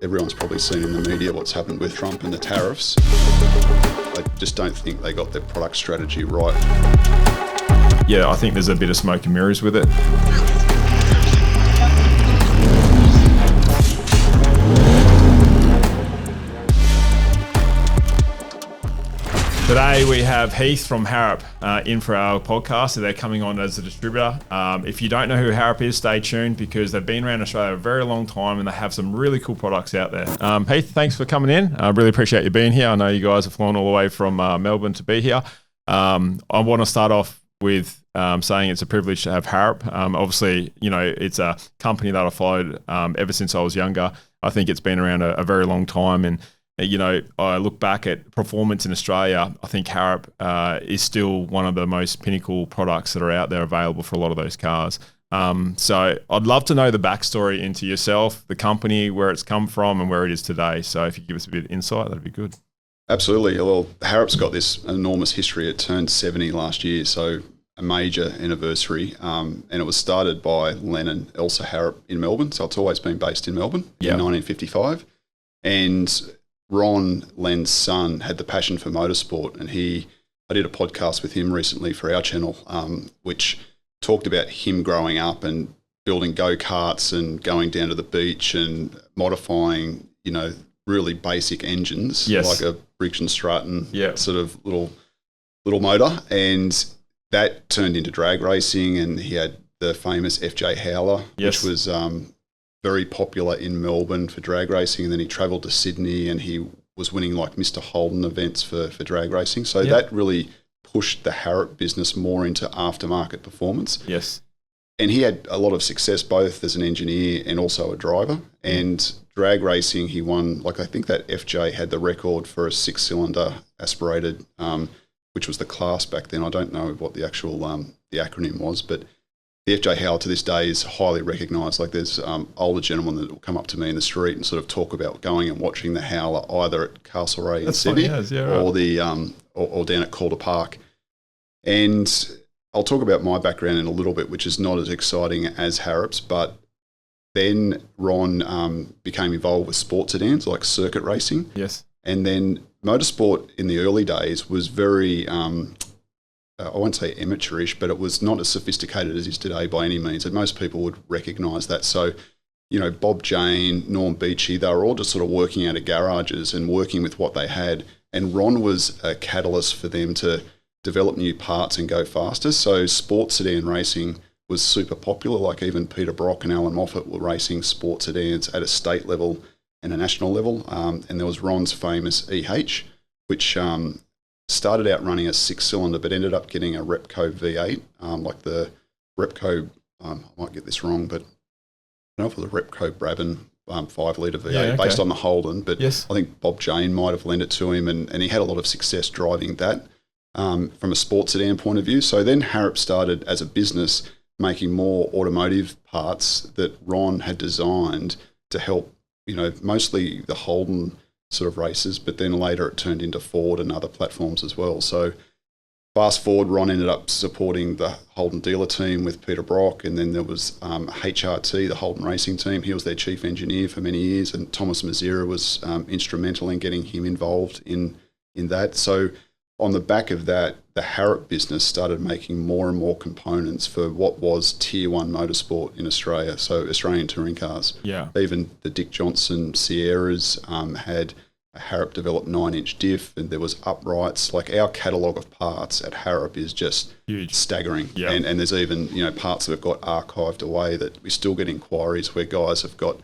everyone's probably seen in the media what's happened with Trump and the tariffs. I just don't think they got their product strategy right. Yeah, I think there's a bit of smoke and mirrors with it. Today we have Heath from Harrop in for our podcast. So they're coming on as a distributor. If you don't know who Harrop is, stay tuned because they've been around Australia a very long time and they have some really cool products out there. Heath, thanks for coming in. I really appreciate you being here. I know you guys have flown all the way from Melbourne to be here. I want to start off with saying it's a privilege to have Harrop. Obviously, you know, it's a company that I followed ever since I was younger. I think it's been around a very long time, and you know, I look back at performance in Australia, I think Harrop is still one of the most pinnacle products that are out there available for a lot of those cars. So I'd love to know the backstory into yourself, the company, where it's come from and where it is today. So if you give us a bit of insight, that'd be good. Absolutely. Well, Harrop's got this enormous history. It turned 70 last year, so a major anniversary. And it was started by Len and Elsa Harrop in Melbourne. So it's always been based in Melbourne in 1955. And Ron, Len's son, had the passion for motorsport, and I did a podcast with him recently for our channel, which talked about him growing up and building go-karts and going down to the beach and modifying, you know, really basic engines, like a Briggs and Stratton sort of little motor, and that turned into drag racing, and he had the famous FJ Howler, which was very popular in Melbourne for drag racing, and then he travelled to Sydney and he was winning like Mr. Holden events for drag racing. So that really pushed the Harrop business more into aftermarket performance. Yes. And he had a lot of success both as an engineer and also a driver. And drag racing, he won, like I think that FJ had the record for a 6-cylinder aspirated, which was the class back then. I don't know what the actual the acronym was, but the FJ Howler to this day is highly recognised. Like there's older gentlemen that will come up to me in the street and sort of talk about going and watching the Howler either at Castlereagh in Sydney or the or down at Calder Park. And I'll talk about my background in a little bit, which is not as exciting as Harrop's, but then Ron became involved with sports sedans like circuit racing. Yes. And then motorsport in the early days was very I won't say amateurish, but it was not as sophisticated as it is today by any means, and most people would recognise that. So, you know, Bob Jane, Norm Beachy, they were all just sort of working out of garages and working with what they had, and Ron was a catalyst for them to develop new parts and go faster. So sports sedan racing was super popular, like even Peter Brock and Alan Moffat were racing sports sedans at a state level and a national level, and there was Ron's famous EH, which started out running a 6-cylinder, but ended up getting a Repco V8, like the Repco, I might get this wrong, but I don't know if it was a Repco Brabham 5-litre V8 based on the Holden, but I think Bob Jane might have lent it to him, and he had a lot of success driving that from a sports sedan point of view. So then Harrop started as a business making more automotive parts that Ron had designed to help, you know, mostly the Holden sort of races, but then later it turned into Ford and other platforms as well. So fast forward, Ron ended up supporting the Holden dealer team with Peter Brock, and then there was HRT, the Holden racing team. He was their chief engineer for many years, and Thomas Mazera was instrumental in getting him involved in that. So on the back of that, the Harrop business started making more and more components for what was Tier 1 motorsport in Australia, so Australian touring cars. Yeah. Even the Dick Johnson Sierras had a Harrop-developed 9-inch diff, and there was uprights. Like our catalogue of parts at Harrop is just huge, staggering. Yeah. And there's even, you know, parts that have got archived away that we still get inquiries where guys have got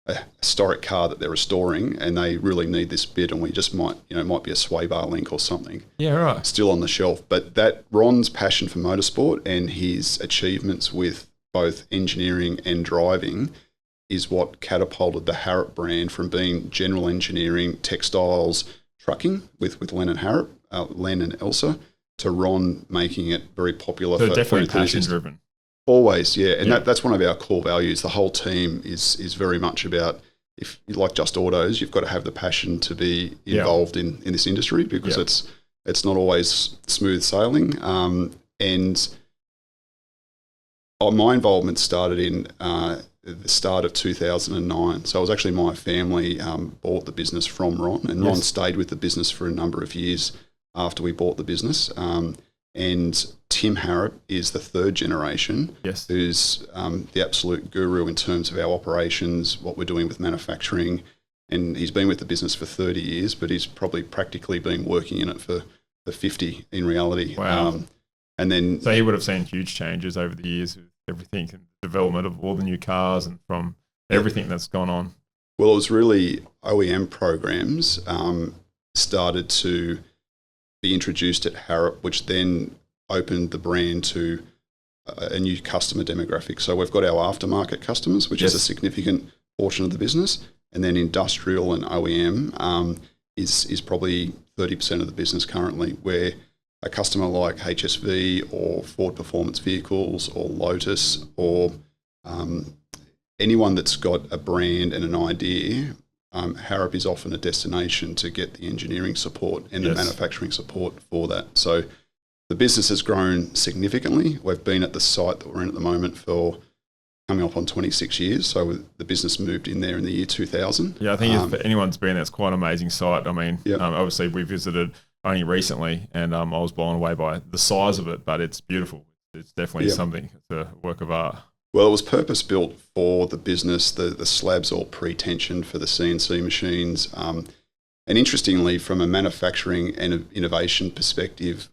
a historic car that they're restoring and they really need this bit, and we just might be a sway bar link or something. Yeah, right. Still on the shelf. But that Ron's passion for motorsport and his achievements with both engineering and driving is what catapulted the Harrop brand from being general engineering, textiles, trucking with Len and Harrop, Len and Elsa, to Ron making it very popular. So definitely passion driven. Always, yeah. And that's one of our core values. The whole team is very much about, if you like Just Autos, you've got to have the passion to be involved in this industry, because it's not always smooth sailing. And my involvement started in the start of 2009. So it was actually my family bought the business from Ron, and Ron stayed with the business for a number of years after we bought the business. And Tim Harrop is the third generation, who's the absolute guru in terms of our operations, what we're doing with manufacturing. And he's been with the business for 30 years, but he's probably practically been working in it for 50 in reality. Wow. And then, so he would have seen huge changes over the years with everything and development of all the new cars and from everything that's gone on. Well, it was really OEM programs started to be introduced at Harrop, which then opened the brand to a new customer demographic. So we've got our aftermarket customers, which is a significant portion of the business, and then industrial and OEM is probably 30% of the business currently, where a customer like HSV or Ford Performance Vehicles or Lotus or anyone that's got a brand and an idea, Harrop is often a destination to get the engineering support and the manufacturing support for that. So the business has grown significantly. We've been at the site that we're in at the moment for coming up on 26 years. So the business moved in there in the year 2000. Yeah, I think if anyone's been there, it's quite an amazing site. I mean, obviously we visited only recently, and I was blown away by the size of it, but it's beautiful. It's definitely something. It's a work of art. Well, it was purpose-built for the business. The slabs all pre-tensioned for the CNC machines. And interestingly, from a manufacturing and innovation perspective,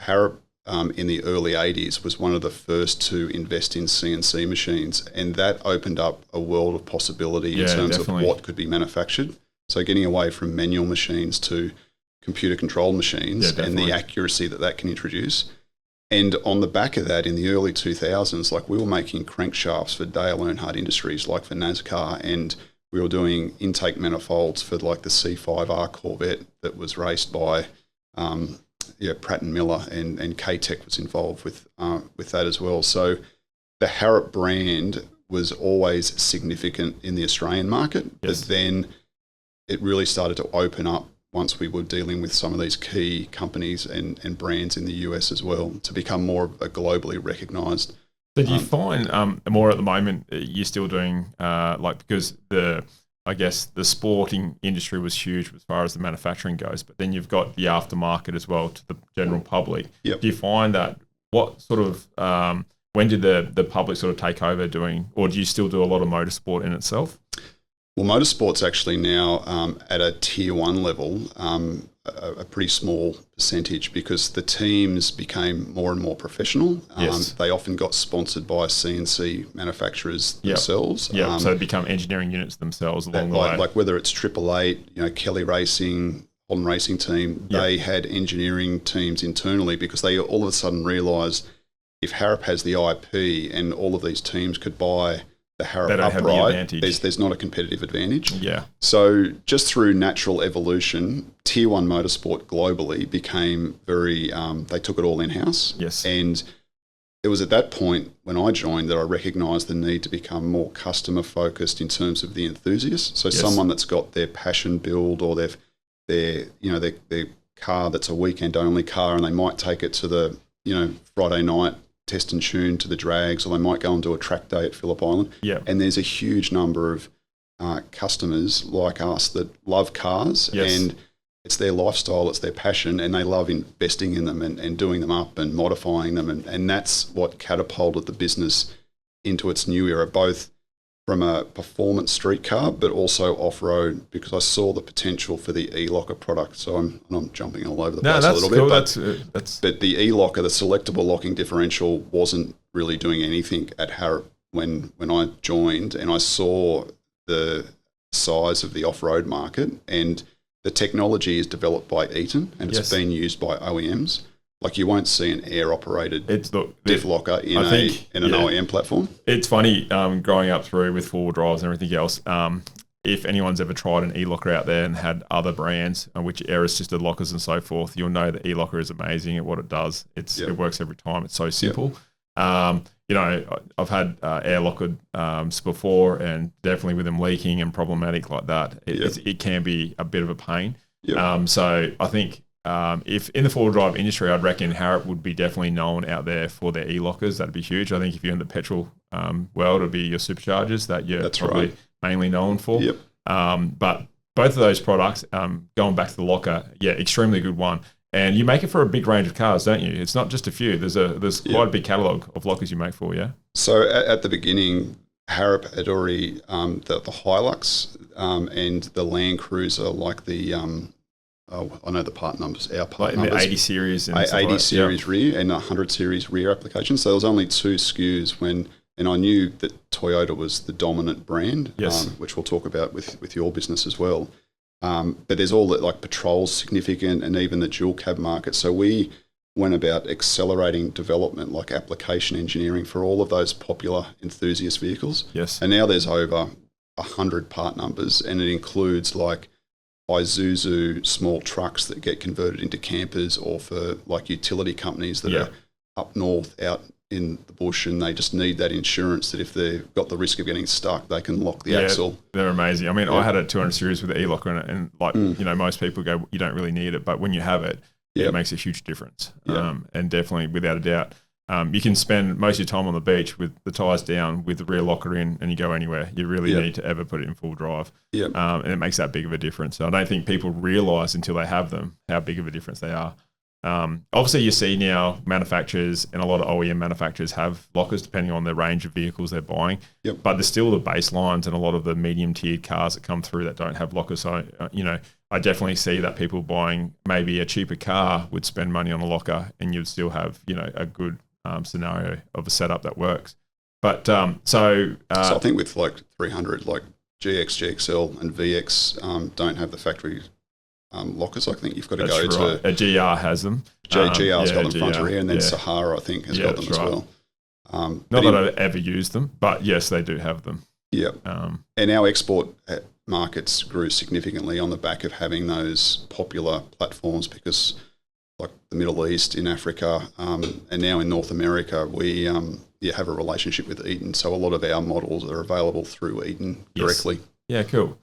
Harrop in the early 80s was one of the first to invest in CNC machines, and that opened up a world of possibility in terms of what could be manufactured. So getting away from manual machines to computer-controlled machines and the accuracy that can introduce. And on the back of that, in the early 2000s, like we were making crankshafts for Dale Earnhardt Industries, like for NASCAR, and we were doing intake manifolds for like the C5R Corvette that was raced by Pratt & Miller, and K-Tech was involved with that as well. So the Harrop brand was always significant in the Australian market, but then it really started to open up once we were dealing with some of these key companies and brands in the US as well, to become more of a globally recognised. So do you find more at the moment you're still doing because I guess the sporting industry was huge as far as the manufacturing goes, but then you've got the aftermarket as well to the general public. Yep. Do you find that what sort of when did the public sort of take over doing, or do you still do a lot of motorsport in itself? Well, motorsport's actually now at a tier 1 level, a pretty small percentage, because the teams became more and more professional. They often got sponsored by CNC manufacturers themselves. So they become engineering units themselves along the way. Like whether it's 888, Kelly Racing, Holden Racing Team, they had engineering teams internally, because they all of a sudden realised if Harrop has the IP and all of these teams could buy the Harrop upright, there's not a competitive advantage. Yeah. So just through natural evolution, Tier 1 motorsport globally became very, they took it all in-house. Yes. And it was at that point when I joined that I recognised the need to become more customer-focused in terms of the enthusiast. So someone that's got their passion build, or their car that's a weekend-only car, and they might take it to the, Friday night test and tune to the drags, or they might go and do a track day at Phillip Island. Yeah. And there's a huge number of customers like us that love cars, and it's their lifestyle, it's their passion, and they love investing in them and doing them up and modifying them. And that's what catapulted the business into its new era, both from a performance street car, but also off-road, because I saw the potential for the ELocker product. So I'm jumping all over the place a little bit. But the ELocker, the selectable locking differential, wasn't really doing anything at Harrop when I joined, and I saw the size of the off-road market, and the technology is developed by Eaton, and it's been used by OEMs. Like, you won't see an air-operated diff locker in an OEM platform. It's funny, growing up through with four-wheel drives and everything else, if anyone's ever tried an ELocker out there and had other brands, which air-assisted lockers and so forth, you'll know that ELocker is amazing at what it does. It works every time. It's so simple. I've had air-lockered before, and definitely with them leaking and problematic like that, it can be a bit of a pain. So I think if in the four-wheel drive industry, I'd reckon Harrop would be definitely known out there for their ELockers. That'd be huge. I think if you're in the petrol world, it'd be your Superchargers that you're That's probably mainly known for. Yep. But both of those products, going back to the locker, extremely good one. And you make it for a big range of cars, don't you? It's not just a few. There's quite a big catalogue of lockers you make for, yeah? So at the beginning, Harrop had already the Hilux and the Land Cruiser, like the I know the part numbers. Our part like numbers, the 80 series and 80 series rear and 100 series rear applications. So there was only 2 SKUs and I knew that Toyota was the dominant brand, which we'll talk about with your business as well. But there's all that, like Patrol's significant, and even the dual cab market. So we went about accelerating development, like application engineering, for all of those popular enthusiast vehicles. Yes. And now there's over 100 part numbers, and it includes like Isuzu small trucks that get converted into campers, or for like utility companies that are up north out in the bush, and they just need that insurance that if they've got the risk of getting stuck, they can lock the axle. They're amazing. I mean, I had a 200 series with the E-locker in it, and like, you know, most people go, you don't really need it, but when you have it, it makes a huge difference. And definitely, without a doubt, you can spend most of your time on the beach with the tyres down, with the rear locker in, and you go anywhere. You really need to ever put it in full drive. And it makes that big of a difference. So I don't think people realise until they have them how big of a difference they are. Obviously, you see now manufacturers and a lot of OEM manufacturers have lockers depending on the range of vehicles they're buying. But there's still the baselines and a lot of the medium-tiered cars that come through that don't have lockers. So, you know, I definitely see that people buying maybe a cheaper car would spend money on a locker, and you'd still have, you know, a good scenario of a setup that works. But so I think with like 300, like GX, GXL, and VX don't have the factory lockers. I think you've got to go to a GR has them. GR's got them front to rear, and then Sahara, I think, has got them as well. Not that I've ever used them, but yes, they do have them. And our export markets grew significantly on the back of having those popular platforms, because like the Middle East, in Africa, and now in North America, we have a relationship with Eaton. So a lot of our models are available through Eaton directly. Yeah, cool.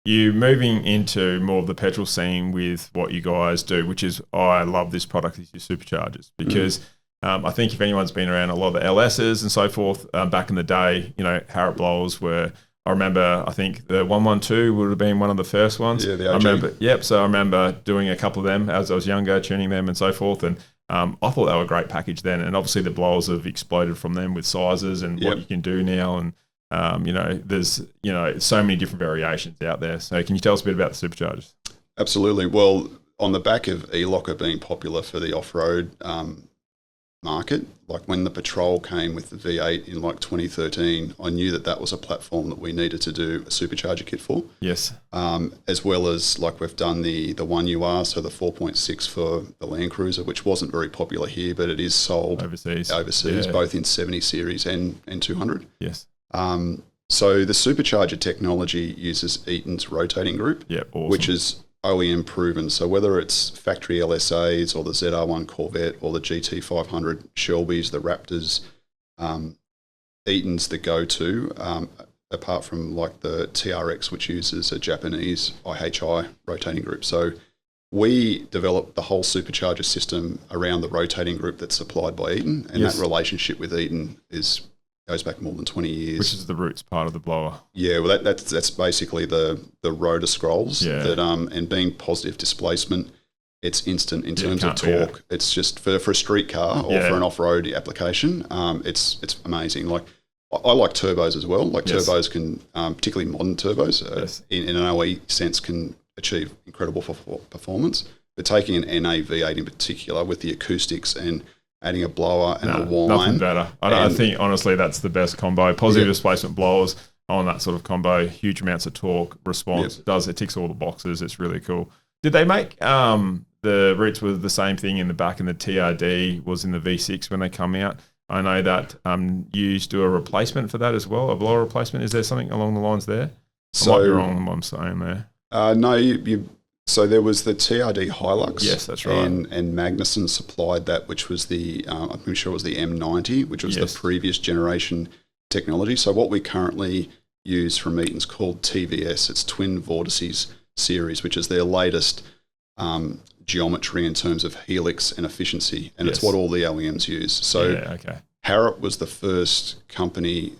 You moving into more of the petrol scene with what you guys do, which is, I love this product, is your Superchargers, because I think if anyone's been around a lot of the LSs and so forth, back in the day, you know, Harrop blowers were, I remember, I think the 112 would have been one of the first ones. Yeah, the OG. So I remember doing a couple of them as I was younger, tuning them and so forth. And I thought they were a great package then. And obviously the blowers have exploded from them with sizes and what you can do now. And, you know, there's, you know, so many different variations out there. So can you tell us a bit about the Superchargers? Absolutely. Well, on the back of E-locker being popular for the off-road market, like when the Patrol came with the V8 in like 2013, I knew that was a platform that we needed to do a supercharger kit for. Yes. As well as like we've done the 1UR, so the 4.6 for the Land Cruiser, which wasn't very popular here, but it is sold overseas, both in 70 series and 200. Yes. So the supercharger technology uses Eaton's rotating group, awesome. which is OEM proven. So whether it's factory LSAs or the ZR1 Corvette or the GT500 Shelbys, the Raptors, Eaton's the go-to, apart from like the TRX, which uses a Japanese IHI rotating group. So we developed the whole supercharger system around the rotating group that's supplied by Eaton, and that relationship with Eaton goes back more than 20 years. Which is the roots part of the blower. Yeah, well, that's basically the rotor scrolls that and being positive displacement, it's instant in terms of torque. It's just for a street car or for an off-road application. It's amazing. Like I like turbos as well. Like turbos can, particularly modern turbos, in an OE sense, can achieve incredible performance. But taking an NA V8 in particular with the acoustics and adding a blower and a whine. Nothing better. I think, honestly, that's the best combo. Positive displacement blowers on that sort of combo, huge amounts of torque, response. It ticks all the boxes. It's really cool. Did they make the roots were the same thing in the back, and the TRD was in the V6 when they come out? I know that you used to do a replacement for that as well, a blower replacement. Is there something along the lines there? I might be wrong on what I'm saying there. No, so there was the TRD Hilux. Yes, that's right. And Magnuson supplied that, which was the, I'm sure it was the M90, which was the previous generation technology. So what we currently use from Eaton's called TVS. It's Twin Vortices series, which is their latest geometry in terms of helix and efficiency, and it's what all the OEMs use. So Harrop was the first company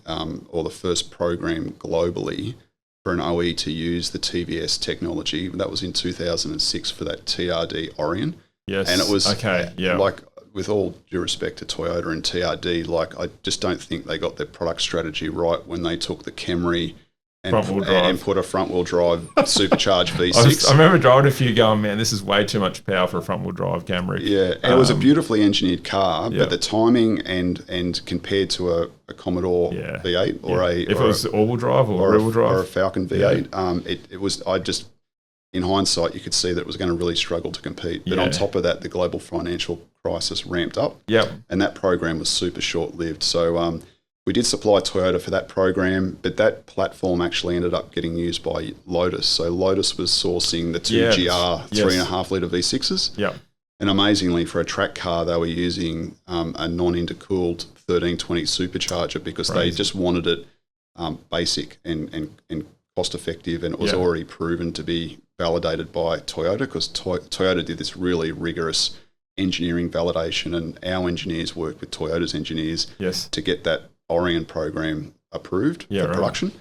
or the first program globally for an OE to use the TVS technology. That was in 2006 for that TRD Orion. Yes. And it was like, with all due respect to Toyota and TRD, like I just don't think they got their product strategy right when they took the Camry and put a front-wheel drive supercharged V6. I remember driving a few going, man, this is way too much power for a front-wheel drive Camry. Yeah, and it was a beautifully engineered car, but the timing and compared to a Commodore V8 or if it was all-wheel drive or rear-wheel drive or a Falcon V8, it was. In hindsight, you could see that it was going to really struggle to compete. But on top of that, the global financial crisis ramped up. And that program was super short-lived. So we did supply Toyota for that program, but that platform actually ended up getting used by Lotus. So Lotus was sourcing the 2GR 3.5-litre V6s. And amazingly, for a track car, they were using a non-intercooled 1320 supercharger because they just wanted it basic and cost-effective, and it was already proven to be validated by Toyota because Toyota did this really rigorous engineering validation, and our engineers worked with Toyota's engineers to get that Orion program approved for production.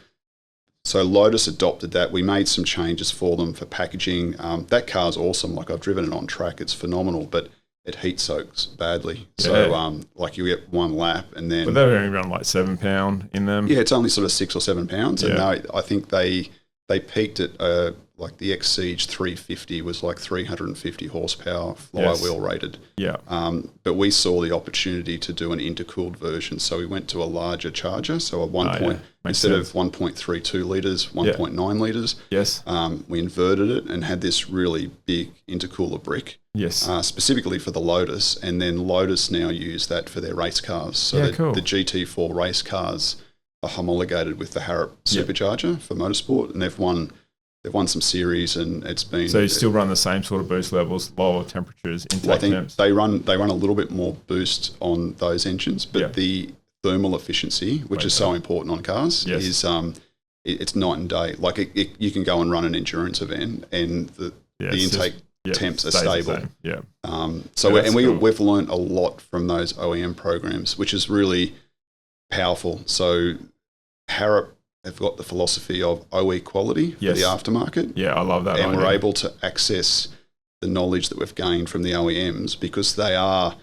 So Lotus adopted that. We made some changes for them for packaging. That car's awesome. Like, I've driven it on track. It's phenomenal, but it heat soaks badly. So like, you get one lap and then... But they're only around like 7 pound in them. Yeah, it's only sort of 6 or 7 pounds. And I think they peaked at like the X-Siege 350 was like 350 horsepower flywheel rated. But we saw the opportunity to do an intercooled version. So we went to a larger charger. So instead of 1.32 litres, 1.9 litres. We inverted it and had this really big intercooler brick. Specifically for the Lotus. And then Lotus now use that for their race cars. So the GT4 race cars are homologated with the Harrop Supercharger for motorsport, and they've won some series, and it's been... So you still run the same sort of boost levels, lower temperatures, intake temps? They run a little bit more boost on those engines, but the thermal efficiency, which is so important on cars, is it's night and day. Like, you can go and run an endurance event, and the intake temps are stable. We've learned a lot from those OEM programs, which is really powerful. So Harrop have got the philosophy of OE quality for the aftermarket. Yeah, I love that. And we're able to access the knowledge that we've gained from the OEMs because they are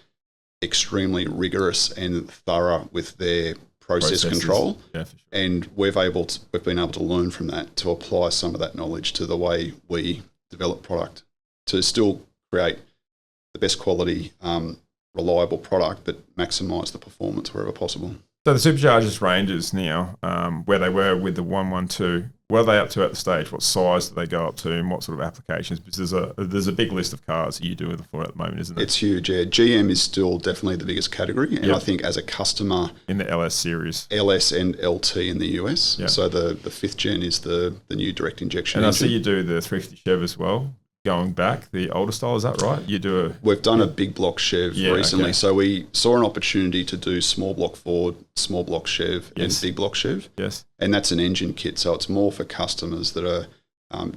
extremely rigorous and thorough with their process control. Yeah, for sure. And we've been able to learn from that to apply some of that knowledge to the way we develop product to still create the best quality, reliable product, but maximise the performance wherever possible. So the Superchargers ranges now, where they were with the 112, what are they up to at the stage? What size do they go up to, and what sort of applications? Because there's a big list of cars that you do with it for at the moment, isn't there? It's huge, yeah. GM is still definitely the biggest category, and I think as a customer... In the LS series. LS and LT in the US. So the 5th gen is the new direct injection engine. I see you do the 350 Chev as well. Going back, the older style, is that right? We've done a big block Chev recently. So we saw an opportunity to do small block Ford, small block Chev, and big block Chev. And that's an engine kit. So it's more for customers that are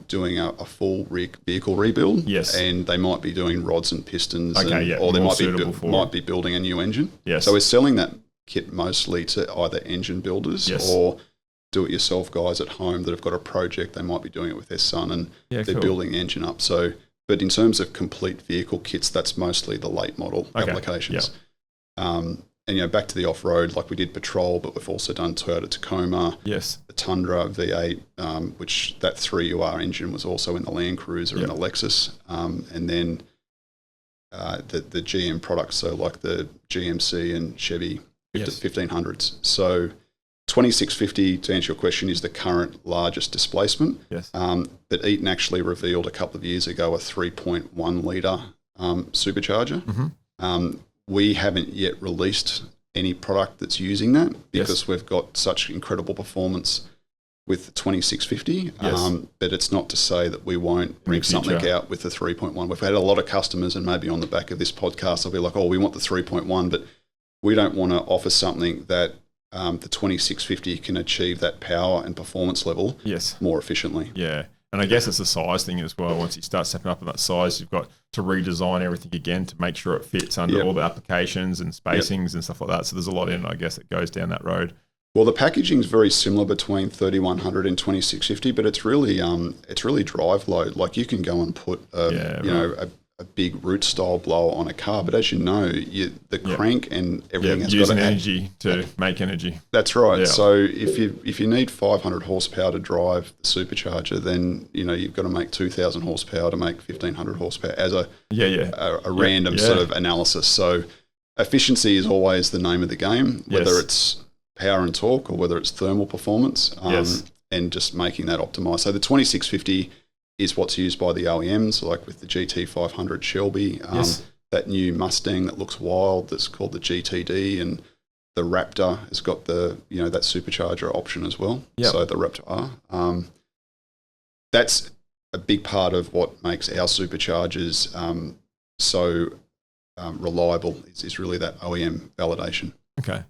doing a full vehicle rebuild. And they might be doing rods and pistons, or they might be building a new engine. So we're selling that kit mostly to either engine builders or do-it-yourself guys at home that have got a project. They might be doing it with their son, and they're building the engine up. So, but in terms of complete vehicle kits, that's mostly the late model applications. And back to the off-road, like we did Patrol, but we've also done Toyota Tacoma, the Tundra V8, which that 3UR engine was also in the Land Cruiser and the Lexus, and then the GM products, so like the GMC and Chevy 1500s. So 2650, to answer your question, is the current largest displacement. But Eaton actually revealed a couple of years ago a 3.1 litre supercharger. We haven't yet released any product that's using that because we've got such incredible performance with the 2650. But it's not to say that we won't bring something out with the 3.1. We've had a lot of customers, and maybe on the back of this podcast, they'll be like, oh, we want the 3.1, but we don't want to offer something that the 2650 can achieve that power and performance level more efficiently. And I guess it's a size thing as well. Once you start stepping up in that size, you've got to redesign everything again to make sure it fits under all the applications and spacings and stuff like that. So there's a lot in, I guess, that goes down that road. Well, the packaging is very similar between 3100 and 2650, but it's really drive load. Like you can go and put a big root style blower on a car, but as you know, the crank and everything has using got to energy to make energy. That's right. Yeah. So if you need 500 horsepower to drive the supercharger, then you've got to make 2,000 horsepower to make 1,500 horsepower as a random sort of analysis. So efficiency is always the name of the game, whether it's power and torque or whether it's thermal performance, and just making that optimized. So the 2650 is what's used by the OEMs, like with the GT500 Shelby, that new Mustang that looks wild that's called the GTD, and the Raptor has got the that supercharger option as well. So the Raptor R. That's a big part of what makes our superchargers so reliable is really that OEM validation. Okay.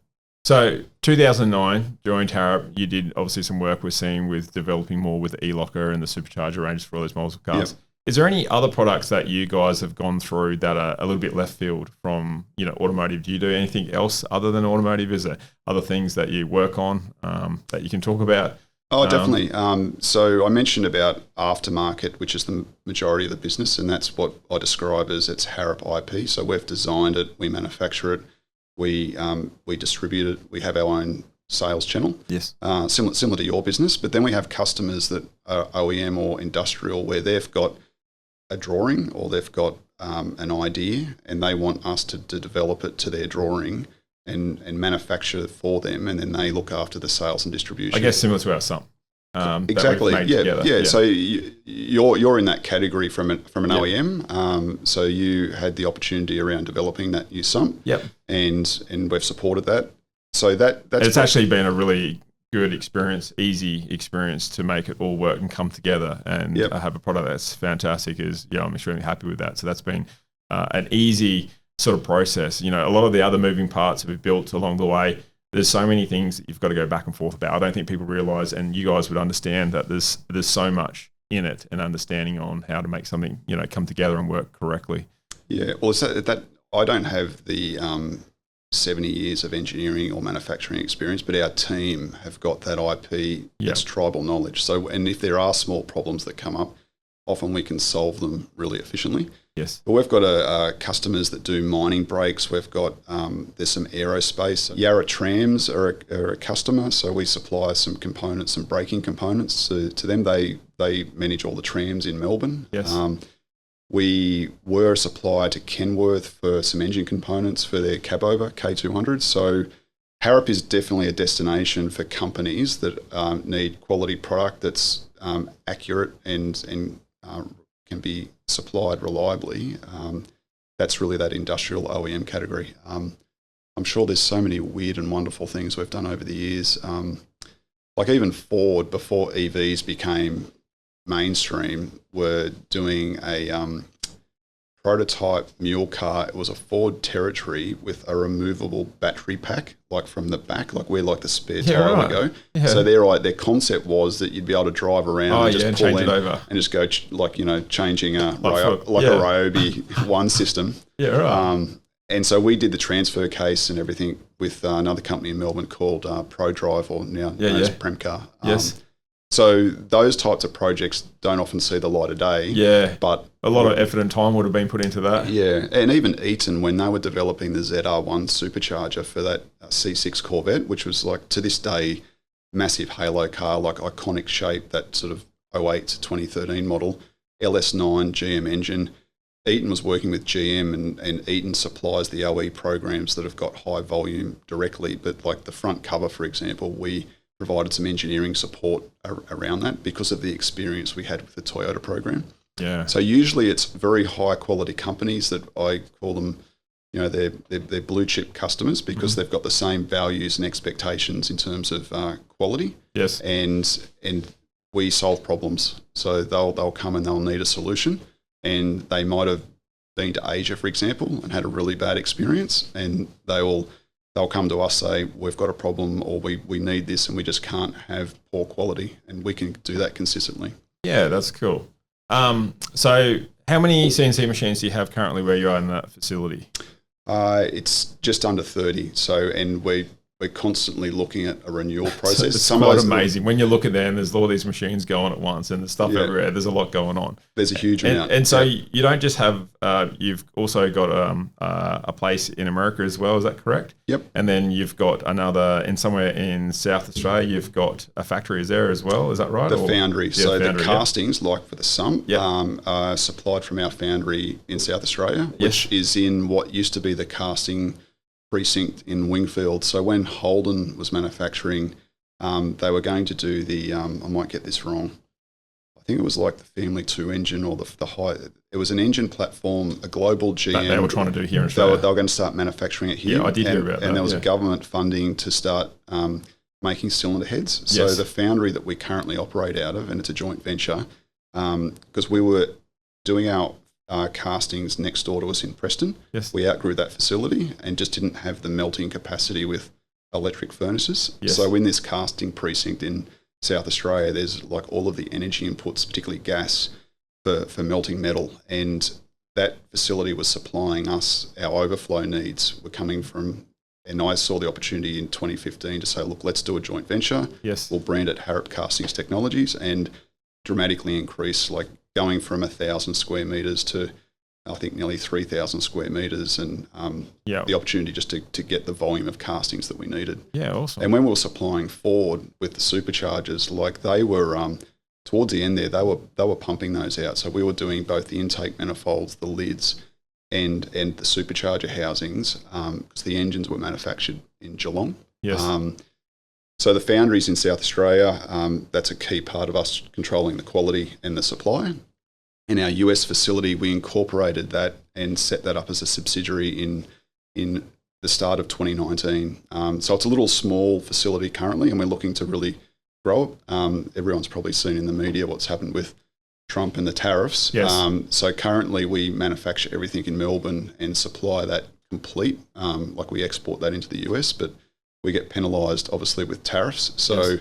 So 2009, joined Harrop. You did obviously some work we're seeing with developing more with the E-locker and the supercharger ranges for all those models of cars. Yep. Is there any other products that you guys have gone through that are a little bit left field from automotive? Do you do anything else other than automotive? Is there other things that you work on that you can talk about? Oh, definitely. So I mentioned about aftermarket, which is the majority of the business, and that's what I describe as it's Harrop IP. So we've designed it, we manufacture it, we distribute it, we have our own sales channel. Yes. Similar to your business, but then we have customers that are OEM or industrial where they've got a drawing or they've got an idea and they want us to develop it to their drawing and manufacture for them, and then they look after the sales and distribution. I guess similar to our sum. Exactly. Yeah. So you're in that category from an OEM. So you had the opportunity around developing that new sump. Yep. And we've supported that. So that's actually been a really good experience, easy experience to make it all work and come together and have a product that's fantastic. I'm extremely happy with that. So that's been an easy sort of process. A lot of the other moving parts that we've built along the way, there's so many things that you've got to go back and forth about. I don't think people realize, and you guys would understand, that there's so much in it and understanding on how to make something come together and work correctly. Yeah, well, that I don't have the 70 years of engineering or manufacturing experience, but our team have got that IP. It's tribal knowledge. So, and if there are small problems that come up, often we can solve them really efficiently. Yes. But we've got customers that do mining brakes. We've got there's some aerospace. Yarra Trams are a customer, so we supply some components, some braking components to them. They manage all the trams in Melbourne. Yes. We were a supplier to Kenworth for some engine components for their cab-over K200. So Harrop is definitely a destination for companies that need quality product that's accurate and can be supplied reliably. That's really that industrial OEM category. I'm sure there's so many weird and wonderful things we've done over the years. Like even Ford, before EVs became mainstream, were doing a prototype mule car. It was a Ford Territory with a removable battery pack, like from the back, like where like the spare tire would go. Yeah. So their concept was that you'd be able to drive around and just pull in and just go changing a Ryobi one system. Yeah, right. And so we did the transfer case and everything with another company in Melbourne called ProDrive, or now known as Premcar. Yes. So those types of projects don't often see the light of day. Yeah, but a lot of effort and time would have been put into that. Yeah, and even Eaton, when they were developing the ZR1 supercharger for that C6 Corvette, which was like to this day massive halo car, like iconic shape, that sort of 08 to 2013 model, LS9 GM engine. Eaton was working with GM, and Eaton supplies the OE programs that have got high volume directly. But like the front cover, for example, we provided some engineering support around that because of the experience we had with the Toyota program. Yeah. So usually it's very high quality companies that I call them, they're blue chip customers because they've got the same values and expectations in terms of quality. Yes. And we solve problems. So they'll come and they'll need a solution, and they might have been to Asia, for example, and had a really bad experience, and they'll come to us, say, we've got a problem, or we need this and we just can't have poor quality, and we can do that consistently. Yeah, that's cool. So how many CNC machines do you have currently where you are in that facility? It's just under 30. So, and we're constantly looking at a renewal process. It's quite amazing. When you look at them, there's all these machines going at once and there's stuff everywhere. There's a lot going on. There's a huge amount. And so you don't just have, you've also got a place in America as well, is that correct? Yep. And then you've got another, somewhere in South Australia, you've got a factory there as well, is that right? The foundry. Yeah, so foundry, the castings, like for the sump, are supplied from our foundry in South Australia, which is in what used to be the casting precinct in Wingfield. So when Holden was manufacturing, they were going to do the, I might get this wrong, I think it was like the Family 2 engine or the high, it was an engine platform, a global GM. That they were trying to do here in Australia. They were going to start manufacturing it here. Yeah, I did hear about that. And there was a government funding to start making cylinder heads. So the foundry that we currently operate out of, and it's a joint venture, because we were doing our castings next door to us in Preston. Yes. We outgrew that facility and just didn't have the melting capacity with electric furnaces. Yes. So in this casting precinct in South Australia, there's like all of the energy inputs, particularly gas, for melting metal. And that facility was supplying us, our overflow needs were coming from, and I saw the opportunity in 2015 to say, look, let's do a joint venture. Yes. We'll brand it Harrop Castings Technologies and dramatically increase, like going from 1,000 square metres to I think nearly 3,000 square metres, and the opportunity just to get the volume of castings that we needed. Yeah, awesome. And when we were supplying Ford with the Superchargers, like they were towards the end there, they were pumping those out. So we were doing both the intake manifolds, the lids, and the supercharger housings, because the engines were manufactured in Geelong. Yes. So the foundries in South Australia, that's a key part of us controlling the quality and the supply. In our US facility, we incorporated that and set that up as a subsidiary in the start of 2019. So it's a little small facility currently, and we're looking to really grow it. Everyone's probably seen in the media what's happened with Trump and the tariffs. Yes. So currently we manufacture everything in Melbourne and supply that complete. Like we export that into the US, but we get penalised obviously with tariffs. So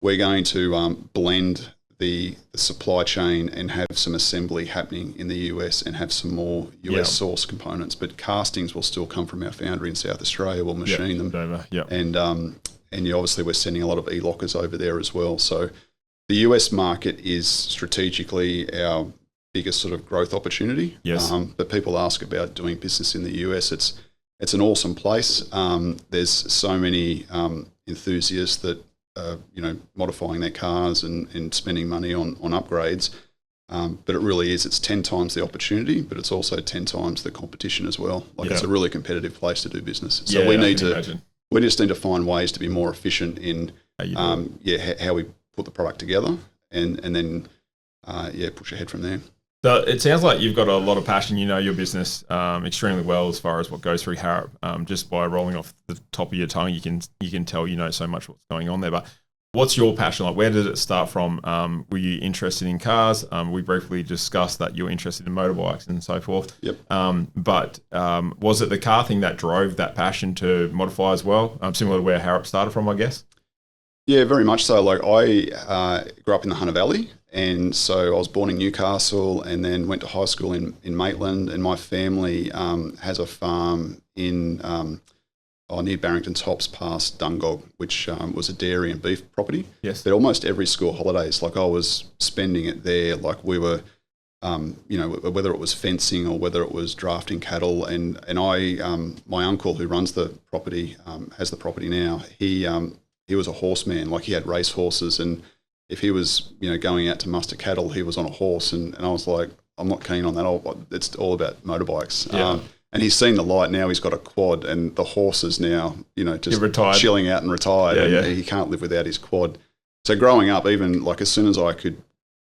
we're going to blend the supply chain and have some assembly happening in the US and have some more US source components. But castings will still come from our foundry in South Australia. We'll machine them. And obviously we're sending a lot of ELockers over there as well. So the US market is strategically our biggest sort of growth opportunity. Yes. But people ask about doing business in the US. It's an awesome place. There's so many enthusiasts that modifying their cars and spending money on upgrades. But it really is, it's 10 times the opportunity, but it's also 10 times the competition as well. It's a really competitive place to do business. So we just need to find ways to be more efficient in how we put the product together and then push ahead from there. So it sounds like you've got a lot of passion. You know your business extremely well as far as what goes through Harrop. Just by rolling off the top of your tongue, you can tell you know so much what's going on there. But what's your passion like? Where did it start from? Were you interested in cars? We briefly discussed that you were interested in motorbikes and so forth. Yep. But was it the car thing that drove that passion to modify as well? Similar to where Harrop started from, I guess. Yeah, very much so. Like I grew up in the Hunter Valley. And so I was born in Newcastle and then went to high school in Maitland, and my family has a farm in near Barrington Tops past Dungog, which was a dairy and beef property. Yes. But almost every school holidays, like I was spending it there, like we were, whether it was fencing or whether it was drafting cattle. And I, my uncle who runs the property, has the property now, he was a horseman, like he had race horses, and if he was, going out to muster cattle, he was on a horse, and I was like, I'm not keen on that. It's all about motorbikes. Yeah. And he's seen the light now. He's got a quad, and the horse is now, just chilling out and retired. He can't live without his quad. So growing up, even like as soon as I could,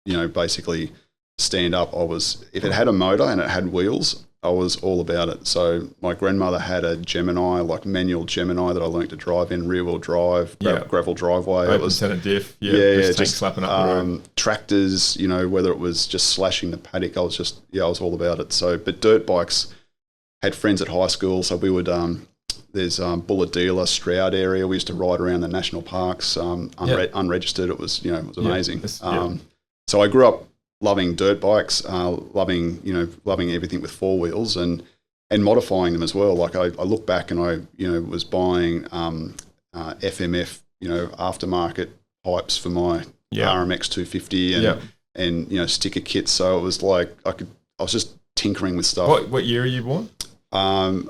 basically stand up, if it had a motor and it had wheels, I was all about it. So my grandmother had a Gemini, like manual Gemini that I learned to drive in, rear wheel drive, gravel driveway. Open center diff. Just slapping up the road. Tractors, whether it was just slashing the paddock, I was all about it. So, but dirt bikes, had friends at high school. So we would, there's Bullet Dealer, Stroud area. We used to ride around the national parks, unregistered. It was, it was amazing. So I grew up loving dirt bikes, loving everything with four wheels and modifying them as well. Like I look back and I was buying FMF aftermarket pipes for my RMX 250 and sticker kits. So it was like I was just tinkering with stuff. What year are you born? I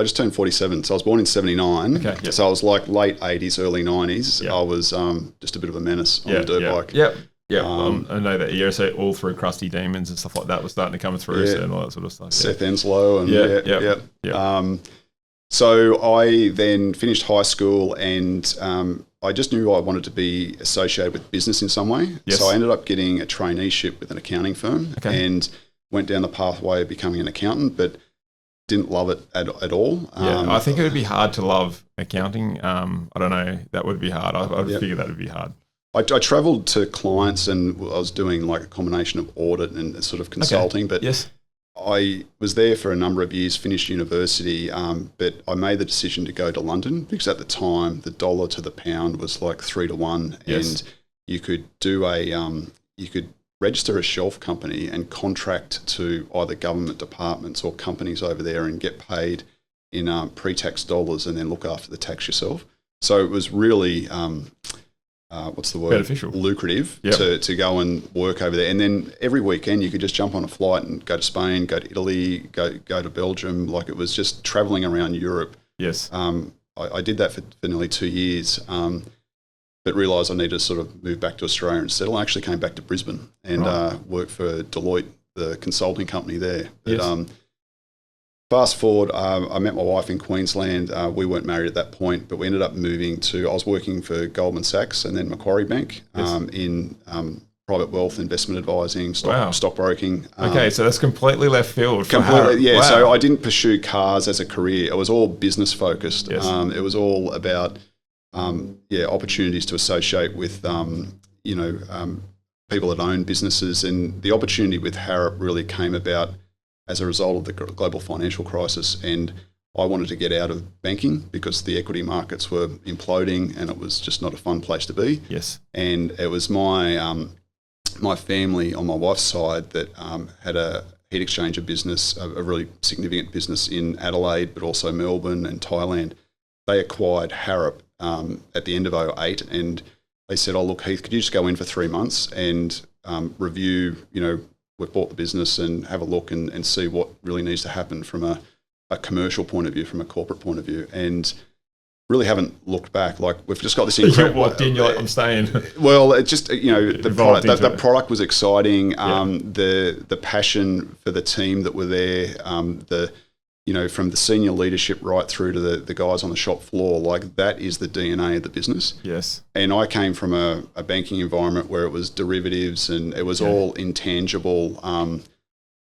just turned 47, so I was born in 79. Okay, yep. So I was like late 80s, early 90s. Yep. I was just a bit of a menace on a dirt bike. Yep. Yeah, I know that year. So all through Crusty Demons and stuff like that was starting to come through, and all that sort of stuff. Seth Enslow and so I then finished high school, and I just knew I wanted to be associated with business in some way. Yes. So I ended up getting a traineeship with an accounting firm, and went down the pathway of becoming an accountant, but didn't love it at all. I think it would be hard to love accounting. I don't know. That would be hard. I would figure that would be hard. I travelled to clients and I was doing like a combination of audit and sort of consulting, but I was there for a number of years, finished university, but I made the decision to go to London because at the time the dollar to the pound was like 3 to 1, and you could do you could register a shelf company and contract to either government departments or companies over there and get paid in pre-tax dollars and then look after the tax yourself. So it was really what's the word? Beneficial. Lucrative to go and work over there. And then every weekend you could just jump on a flight and go to Spain, go to Italy, go to Belgium. Like it was just travelling around Europe. Yes. I did that for nearly 2 years, but realised I needed to sort of move back to Australia and settle. I actually came back to Brisbane and worked for Deloitte, the consulting company there. But, fast forward, I met my wife in Queensland. We weren't married at that point, but we ended up moving I was working for Goldman Sachs and then Macquarie Bank in private wealth, investment advising, stockbroking. Okay, so that's completely left field. Completely, So I didn't pursue cars as a career. It was all business focused. Yes. It was all about opportunities to associate with people that own businesses, and the opportunity with Harrop really came about as a result of the global financial crisis. And I wanted to get out of banking because the equity markets were imploding and it was just not a fun place to be. Yes. And it was my family on my wife's side that had a heat exchanger business, a really significant business in Adelaide, but also Melbourne and Thailand. They acquired Harrop at the end of 2008, and they said, look, Heath, could you just go in for 3 months and review, we've bought the business and have a look and see what really needs to happen from a commercial point of view, from a corporate point of view. And really haven't looked back. Like we've just got this incredible... You walked in, you're like, I'm staying. Well, it just, the product was exciting. The passion for the team that were there, from the senior leadership right through to the guys on the shop floor, like that is the DNA of the business. Yes. And I came from a banking environment where it was derivatives and it was all intangible.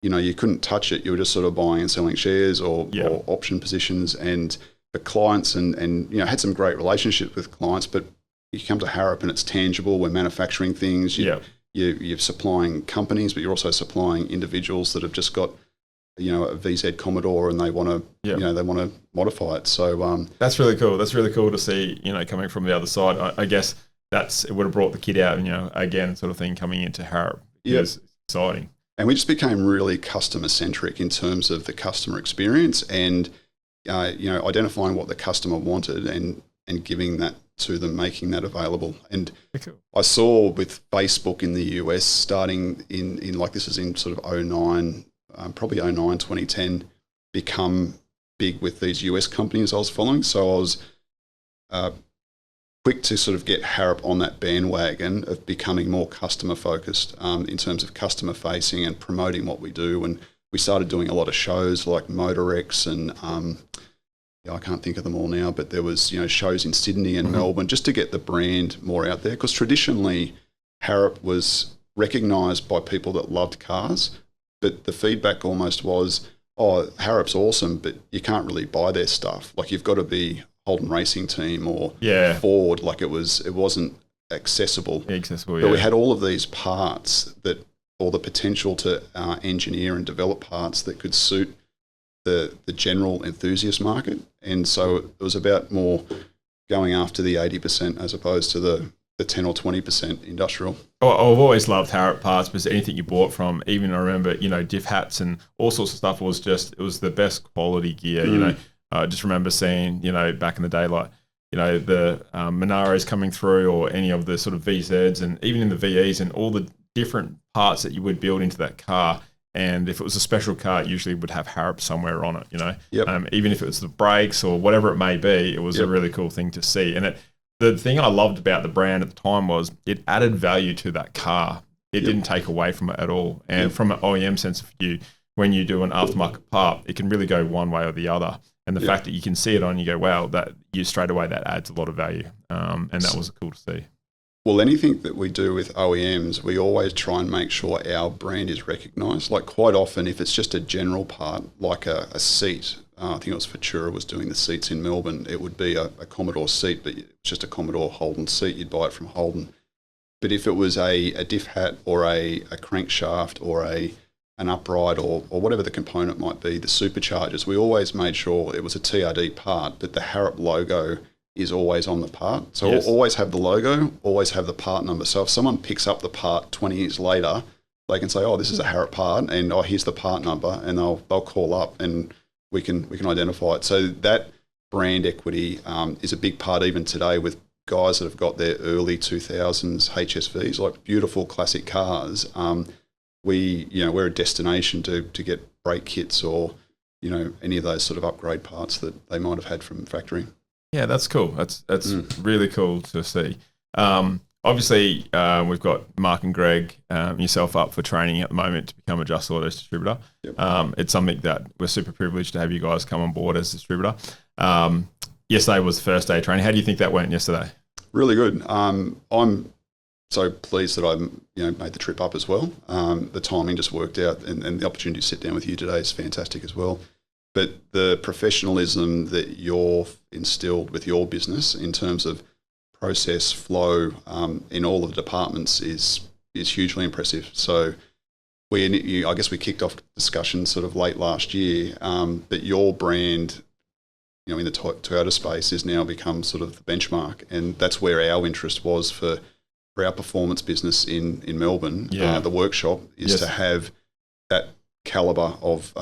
You couldn't touch it. You were just sort of buying and selling shares or option positions, and the clients and had some great relationships with clients, but you come to Harrop and it's tangible. We're manufacturing things. You're supplying companies, but you're also supplying individuals that have just got a VZ Commodore and they want to, they want to modify it. So that's really cool. That's really cool to see, coming from the other side. I guess it would have brought the kid out, again, sort of thing coming into Harrop. It's exciting. And we just became really customer centric in terms of the customer experience and, identifying what the customer wanted and giving that to them, making that available. And I saw with Facebook in the US starting in like this is in sort of 2009, probably 2009, 2010, become big with these US companies I was following. So I was quick to sort of get Harrop on that bandwagon of becoming more customer focused in terms of customer facing and promoting what we do. And we started doing a lot of shows like MotorX and I can't think of them all now, but there was shows in Sydney and Melbourne just to get the brand more out there, because traditionally Harrop was recognised by people that loved cars, but the feedback almost was, Harrop's awesome, but you can't really buy their stuff. Like you've got to be Holden Racing Team or Ford. Like it wasn't accessible. But we had all of these parts or the potential to engineer and develop parts that could suit the general enthusiast market. And so it was about more going after the 80% as opposed to the the 10 or 20% industrial. I've always loved Harrop parts because anything you bought from, even I remember, diff hats and all sorts of stuff it was the best quality gear. I just remember seeing, back in the day, like, the Monaros coming through, or any of the sort of VZs, and even in the VEs, and all the different parts that you would build into that car. And if it was a special car, it usually would have Harrop somewhere on it, Yep. Even if it was the brakes or whatever it may be, it was a really cool thing to see. And the thing I loved about the brand at the time was it added value to that car. It didn't take away from it at all. And from an OEM sense of view, when you do an aftermarket part, it can really go one way or the other. And the fact that you can see it on, you go, wow, that straight away, that adds a lot of value. And that was cool to see. Well, anything that we do with OEMs, we always try and make sure our brand is recognised. Like, quite often, if it's just a general part, like a seat, I think it was Futura was doing the seats in Melbourne, it would be a Commodore seat, but it's just a Commodore Holden seat. You'd buy it from Holden. But if it was a diff hat or a crankshaft or an upright or whatever the component might be, the Superchargers, we always made sure it was a TRD part, but the Harrop logo is always on the part. So we'll always have the logo, always have the part number. So if someone picks up the part 20 years later, they can say, oh, this is a Harrop part, and here's the part number, and they'll call up and we can identify it. So that brand equity is a big part even today with guys that have got their early 2000s HSVs, like beautiful classic cars. We're a destination to get brake kits or, any of those sort of upgrade parts that they might have had from factory. Yeah, that's cool. That's really cool to see. Obviously, we've got Mark and Greg, yourself up for training at the moment to become a Just Autos distributor. Yep. It's something that we're super privileged to have you guys come on board as distributor. Yesterday was the first day of training. How do you think that went yesterday? Really good. I'm so pleased that I made the trip up as well. The timing just worked out, and the opportunity to sit down with you today is fantastic as well. But the professionalism that you're instilled with your business in terms of process flow in all of the departments is hugely impressive. So I guess we kicked off discussions sort of late last year, but your brand, in the Toyota space, has now become sort of the benchmark, and that's where our interest was for our performance business in Melbourne. The workshop is to have that caliber of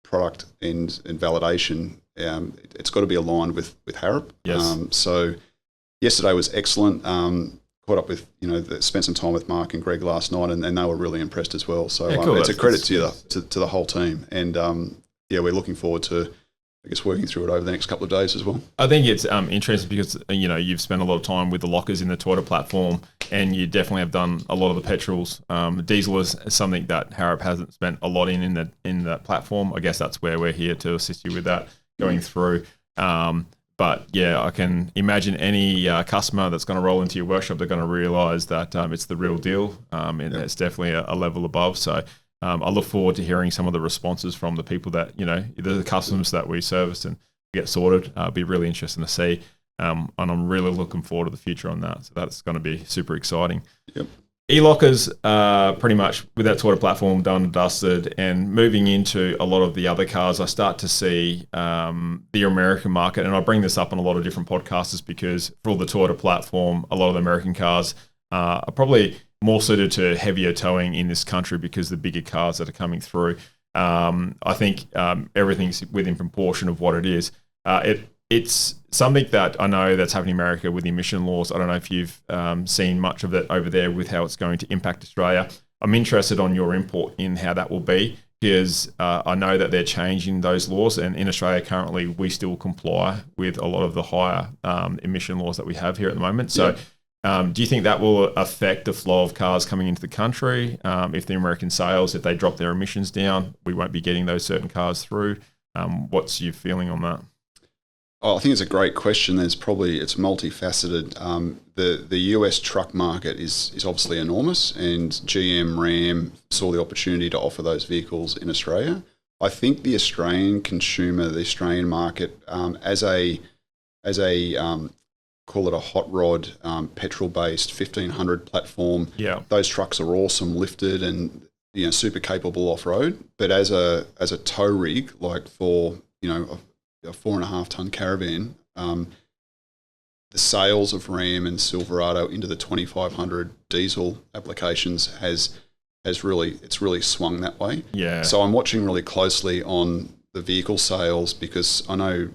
product and validation. It's got to be aligned with Harrop. Yes. So yesterday was excellent. Caught up with, spent some time with Mark and Greg last night, and they were really impressed as well. So cool. It's a credit to the whole team. And we're looking forward to, I guess, working through it over the next couple of days as well. I think it's interesting because, you've spent a lot of time with the lockers in the Toyota platform, and you definitely have done a lot of the petrols. Diesel is something that Harrop hasn't spent a lot in the platform. I guess that's where we're here to assist you with that going through. But yeah, I can imagine any customer that's going to roll into your workshop, they're going to realise that it's the real deal, and it's definitely a level above. So I look forward to hearing some of the responses from the people that, the customers that we service and get sorted. It'll be really interesting to see. And I'm really looking forward to the future on that. So that's going to be super exciting. Yep. ELockers, pretty much with that sort of platform done and dusted, and moving into a lot of the other cars, I start to see the American market. And I bring this up on a lot of different podcasters because for all the Toyota platform, a lot of the American cars are probably more suited to heavier towing in this country because the bigger cars that are coming through. I think everything's within proportion of what it is. It's something that I know that's happening in America with the emission laws. I don't know if you've seen much of it over there with how it's going to impact Australia. I'm interested on your input in how that will be because I know that they're changing those laws, and in Australia currently we still comply with a lot of the higher emission laws that we have here at the moment. So do you think that will affect the flow of cars coming into the country? If the American sales, if they drop their emissions down, we won't be getting those certain cars through. What's your feeling on that? Oh, I think it's a great question. It's multifaceted. The US truck market is obviously enormous, and GM, Ram saw the opportunity to offer those vehicles in Australia. I think the Australian consumer, the Australian market, as a call it a hot rod, petrol-based 1500 platform. Yeah, those trucks are awesome, lifted and super capable off road. But as a tow rig, like for a 4.5 ton caravan, the sales of Ram and Silverado into the 2500 diesel applications has really swung that way. Yeah. So I'm watching really closely on the vehicle sales, because I know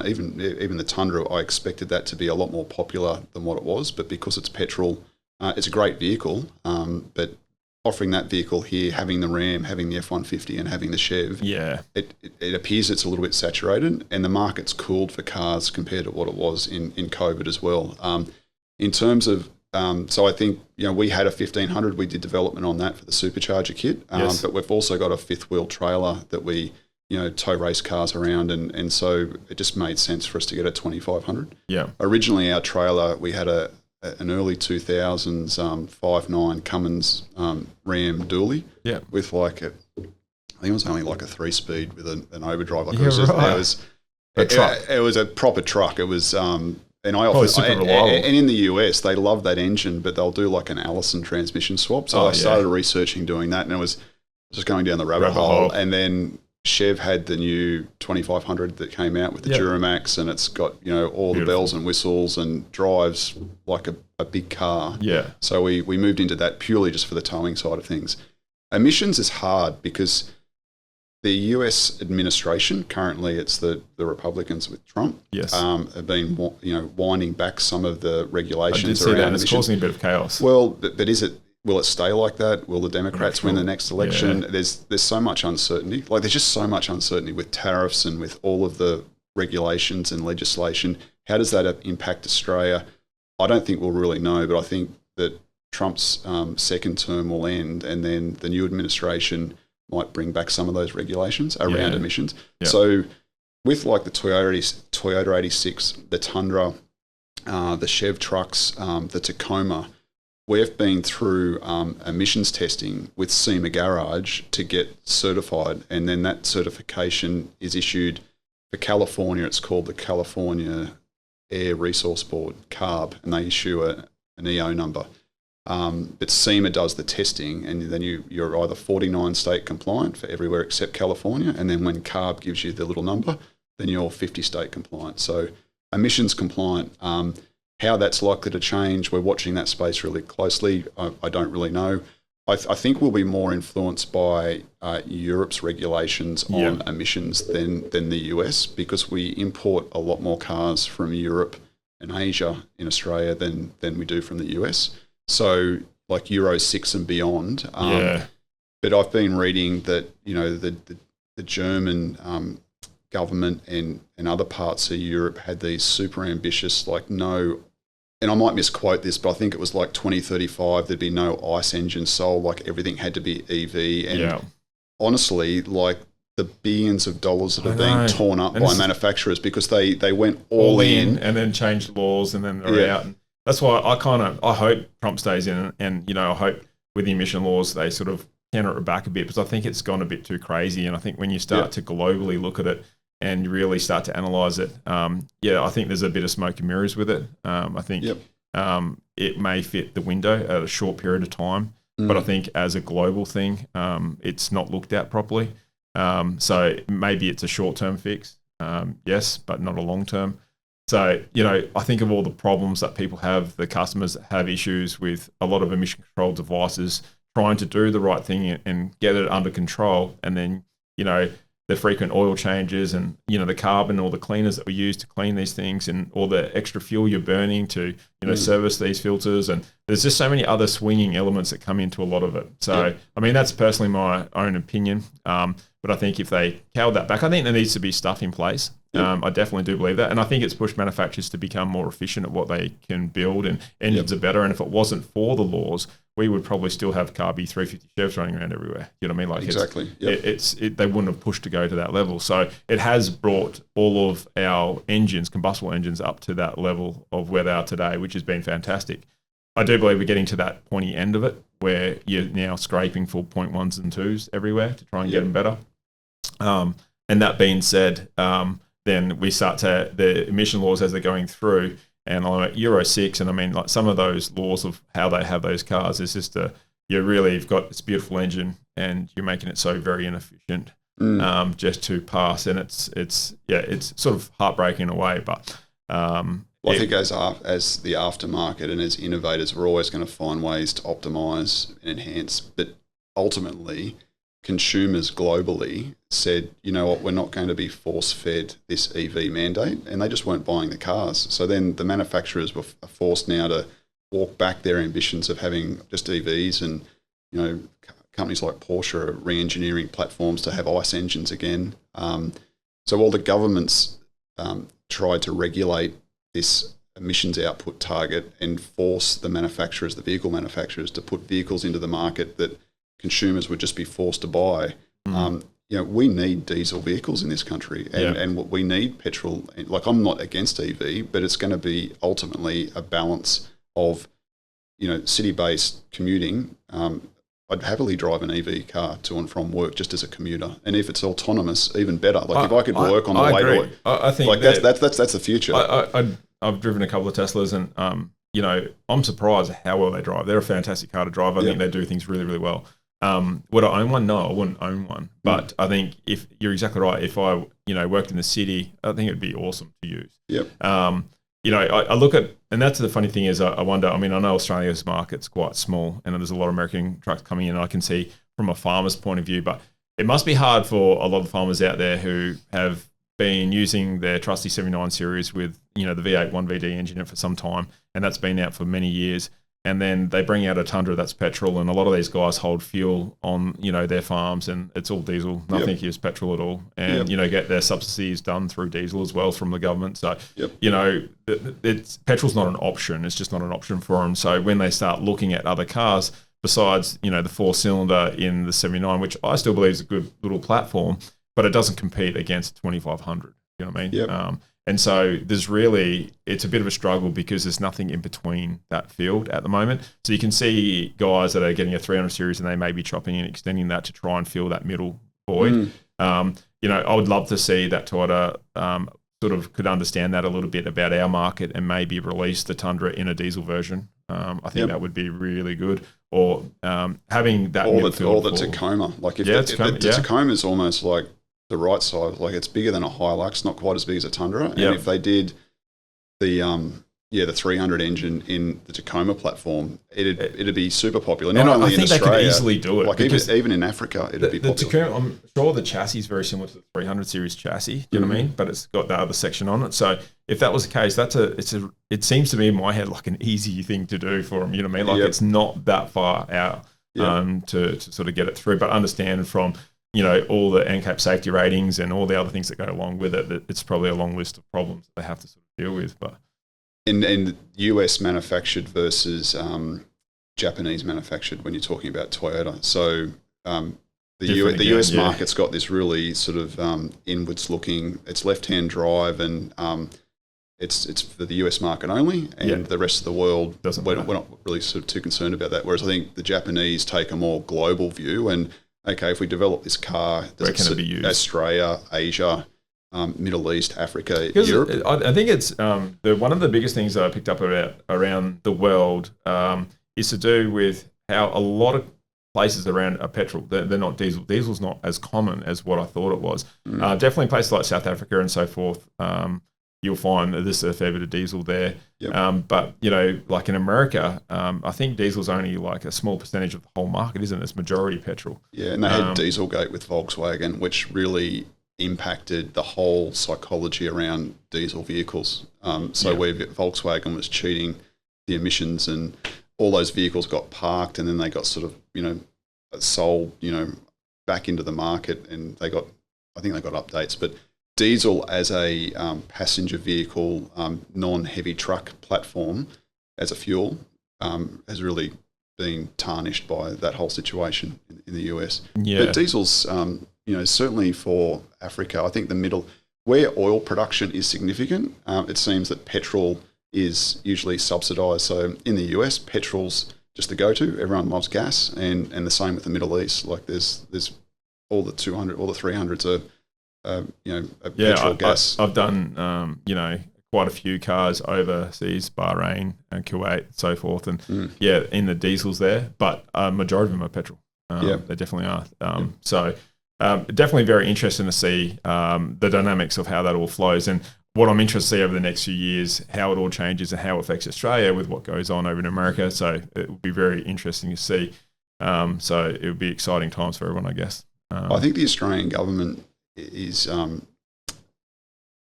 even the Tundra, I expected that to be a lot more popular than what it was, but because it's petrol, it's a great vehicle, but offering that vehicle here, having the Ram, having the F-150 and having the Chev, it appears it's a little bit saturated, and the market's cooled for cars compared to what it was in COVID as well. In terms of, so I think, we had a 1500, we did development on that for the Supercharger kit, but we've also got a fifth wheel trailer that we, tow race cars around, and so it just made sense for us to get a 2500. Yeah. Originally, our trailer, we had an early 2000s 5.9 Cummins Ram dually with I think it was only like a 3-speed with an overdrive. It was a truck. It was a proper truck. It was, and I often, super reliable. And in the US, they love that engine, but they'll do like an Allison transmission swap. So I started researching doing that, and I was just going down the rabbit hole. And then Chev had the new 2500 that came out with the Duramax, and it's got, all the bells and whistles and drives like a big car. Yeah. So we moved into that purely just for the towing side of things. Emissions is hard because the US administration, currently it's the Republicans with Trump, have been winding back some of the regulations around emissions. It's causing a bit of chaos. Well, but will it stay like that? Will the Democrats win the next election? Yeah. There's so much uncertainty. Like, there's just so much uncertainty with tariffs and with all of the regulations and legislation. How does that impact Australia? I don't think we'll really know, but I think that Trump's second term will end, and then the new administration might bring back some of those regulations around emissions. Yeah. So with like the Toyota 86, the Tundra, the Chev trucks, the Tacoma, we've been through emissions testing with SEMA Garage to get certified, and then that certification is issued for California. It's called the California Air Resource Board, CARB, and they issue an EO number. But SEMA does the testing, and then you're either 49 state compliant for everywhere except California, and then when CARB gives you the little number, then you're 50 state compliant. So emissions compliant. How that's likely to change, we're watching that space really closely. I don't really know. I think we'll be more influenced by Europe's regulations on emissions than the US, because we import a lot more cars from Europe and Asia in Australia than we do from the US. So like Euro 6 and beyond. But I've been reading that, the German government and other parts of Europe had these super ambitious, and I might misquote this, but I think it was like 2035, there'd be no ICE engines sold, like everything had to be EV. And honestly, like the billions of dollars that are being torn up by manufacturers because they went all in. And then changed laws, and then they're out. And that's why I hope Trump stays in, and I hope with the emission laws, they sort of counter it back a bit, because I think it's gone a bit too crazy. And I think when you start to globally look at it, and you really start to analyse it, I think there's a bit of smoke and mirrors with it. I think it may fit the window at a short period of time, but I think as a global thing, it's not looked at properly. So maybe it's a short-term fix, yes, but not a long-term. So, I think of all the problems that people have, the customers have issues with a lot of emission control devices trying to do the right thing and get it under control, and then, the frequent oil changes and, the carbon or the cleaners that we use to clean these things, and all the extra fuel you're burning to, service these filters. And there's just so many other swinging elements that come into a lot of it. So, I mean, that's personally my own opinion. But I think if they scaled that back, I think there needs to be stuff in place. I definitely do believe that. And I think it's pushed manufacturers to become more efficient at what they can build, and engines are better. And if it wasn't for the laws, we would probably still have carby 350 Chevs running around everywhere. You know what I mean? Like, exactly. They wouldn't have pushed to go to that level. So it has brought all of our engines, combustible engines, up to that level of where they are today, which has been fantastic. I do believe we're getting to that pointy end of it, where you're now scraping for 0.1s and 2s everywhere to try and get them better. And that being said, then we start to the emission laws as they're going through, and like Euro 6, and I mean, like some of those laws of how they have those cars is just you've got this beautiful engine and you're making it so very inefficient just to pass, and it's sort of heartbreaking in a way, but Well, I think as the aftermarket and as innovators, we're always going to find ways to optimize and enhance. But ultimately, consumers globally said, you know what, we're not going to be force-fed this EV mandate, and they just weren't buying the cars. So then the manufacturers were forced now to walk back their ambitions of having just EVs, and you know, companies like Porsche are re-engineering platforms to have ICE engines again. So while the governments tried to regulate this emissions output target and force the manufacturers, the vehicle manufacturers, to put vehicles into the market that consumers would just be forced to buy. You know, we need diesel vehicles in this country, and what we need petrol. Like, I'm not against EV, but it's going to be ultimately a balance of, you know, city-based commuting. I'd happily drive an EV car to and from work just as a commuter, and if it's autonomous, even better. Like, if I could work on the way to work, I think like that's the future. I've driven a couple of Teslas, and you know, I'm surprised how well they drive. They're a fantastic car to drive. I think they do things really, really well. Would I own one? No, I wouldn't own one. But I think if you're exactly right, if I, you know, worked in the city, I think it'd be awesome to use. Yep. You know, I look at, and that's the funny thing is, I wonder, I mean, I know Australia's market's quite small and there's a lot of American trucks coming in, and I can see from a farmer's point of view, but it must be hard for a lot of farmers out there who have been using their trusty 79 series with, you know, the V8 1VD engine in it for some time, and that's been out for many years. And then they bring out a Tundra that's petrol, and a lot of these guys hold fuel on, you know, their farms, and it's all diesel. Nothing use petrol at all, and you know, get their subsidies done through diesel as well from the government. So you know, petrol's not an option. It's just not an option for them. So when they start looking at other cars besides, you know, the 4-cylinder in the 79, which I still believe is a good little platform, but it doesn't compete against 2500. You know what I mean? And so it's a bit of a struggle because there's nothing in between that field at the moment. So you can see guys that are getting a 300 series and they may be chopping and extending that to try and fill that middle void. You know, I would love to see that Toyota sort of could understand that a little bit about our market and maybe release the Tundra in a diesel version. I think that would be really good. Or having that or the Tacoma. Like if the Tacoma is almost like the right size, like it's bigger than a Hilux, not quite as big as a Tundra. And if they did the 300 engine in the Tacoma platform, it'd be super popular. Not only in Australia, they could easily do it. Like even in Africa, it'd be popular. Tacoma, I'm sure the chassis is very similar to the 300 series chassis. Do you know what I mean? But it's got the other section on it. So if that was the case, it seems to me in my head like an easy thing to do for them. You know what I mean? Like it's not that far out to sort of get it through. But understand from, you know, all the NCAP safety ratings and all the other things that go along with it, that it's probably a long list of problems they have to sort of deal with. But and US manufactured versus Japanese manufactured when you're talking about Toyota. So the US market's got this really sort of inwards looking. It's left-hand drive, and it's for the US market only, and the rest of the world we're not really sort of too concerned about that. Whereas I think the Japanese take a more global view and, okay, if we develop this car, where can it be used? Australia, Asia, Middle East, Africa, Europe. I think it's one of the biggest things that I picked up around the world is to do with how a lot of places around are petrol. They're not diesel. Diesel's not as common as what I thought it was. Definitely places like South Africa and so forth. You'll find that there's a fair bit of diesel there. But, you know, like in America, I think diesel's only like a small percentage of the whole market, isn't it? It's majority petrol. Yeah, and they had Dieselgate with Volkswagen, which really impacted the whole psychology around diesel vehicles. Where Volkswagen was cheating the emissions, and all those vehicles got parked, and then they got sort of, you know, sold, you know, back into the market, and I think they got updates, but diesel as a passenger vehicle, non-heavy truck platform as a fuel has really been tarnished by that whole situation in the US. But diesel's, you know, certainly for Africa, I think the middle, where oil production is significant, it seems that petrol is usually subsidised. So in the US, petrol's just the go-to. Everyone loves gas, and the same with the Middle East. Like there's all the 200, all the 300s are, petrol, gas. I've done, you know, quite a few cars overseas, Bahrain and Kuwait, so forth, and in the diesels there, but majority of them are petrol. They definitely are. So definitely very interesting to see the dynamics of how that all flows. And what I'm interested to see over the next few years, how it all changes and how it affects Australia with what goes on over in America. So it will be very interesting to see. So it will be exciting times for everyone, I guess. I think the Australian government is,